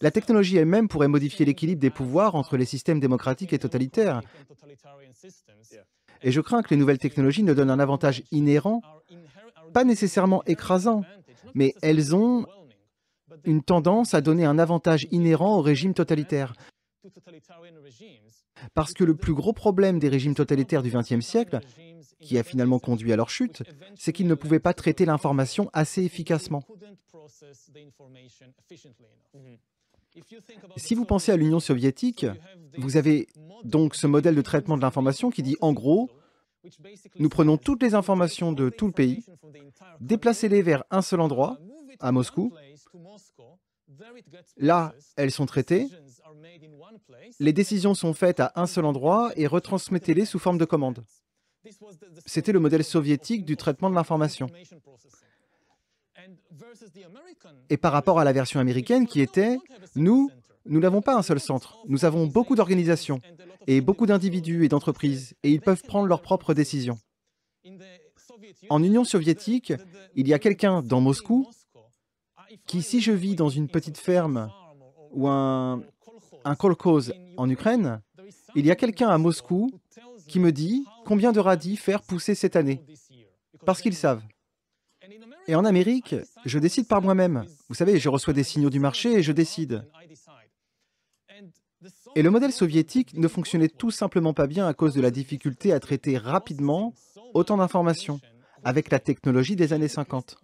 La technologie elle-même pourrait modifier l'équilibre des pouvoirs entre les systèmes démocratiques et totalitaires. Et je crains que les nouvelles technologies ne donnent un avantage inhérent, pas nécessairement écrasant, mais elles ont une tendance à donner un avantage inhérent au régime totalitaire. Parce que le plus gros problème des régimes totalitaires du XXe siècle, qui a finalement conduit à leur chute, c'est qu'ils ne pouvaient pas traiter l'information assez efficacement. Si vous pensez à l'Union soviétique, vous avez donc ce modèle de traitement de l'information qui dit en gros, nous prenons toutes les informations de tout le pays, déplacez-les vers un seul endroit, à Moscou. Là, elles sont traitées, les décisions sont faites à un seul endroit et retransmettez-les sous forme de commande. C'était le modèle soviétique du traitement de l'information. Et par rapport à la version américaine qui était, nous n'avons pas un seul centre, nous avons beaucoup d'organisations et beaucoup d'individus et d'entreprises, et ils peuvent prendre leurs propres décisions. En Union soviétique, il y a quelqu'un dans Moscou qui, si je vis dans une petite ferme ou un kolkhoz en Ukraine, il y a quelqu'un à Moscou qui me dit combien de radis faire pousser cette année, parce qu'ils savent. Et en Amérique, je décide par moi-même. Vous savez, je reçois des signaux du marché et je décide. Et le modèle soviétique ne fonctionnait tout simplement pas bien à cause de la difficulté à traiter rapidement autant d'informations avec la technologie des années 50.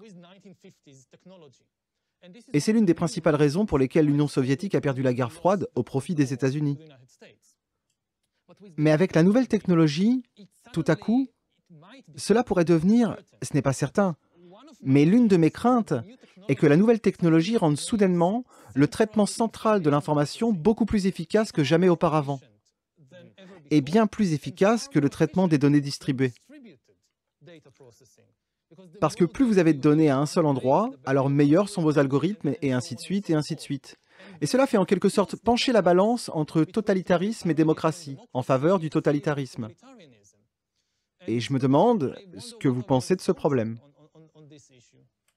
Et c'est l'une des principales raisons pour lesquelles l'Union soviétique a perdu la guerre froide au profit des États-Unis. Mais avec la nouvelle technologie, tout à coup, cela pourrait devenir, ce n'est pas certain, mais l'une de mes craintes est que la nouvelle technologie rende soudainement le traitement central de l'information beaucoup plus efficace que jamais auparavant, et bien plus efficace que le traitement des données distribuées. Parce que plus vous avez de données à un seul endroit, alors meilleurs sont vos algorithmes, et ainsi de suite, et ainsi de suite. Et cela fait en quelque sorte pencher la balance entre totalitarisme et démocratie, en faveur du totalitarisme. Et je me demande ce que vous pensez de ce problème.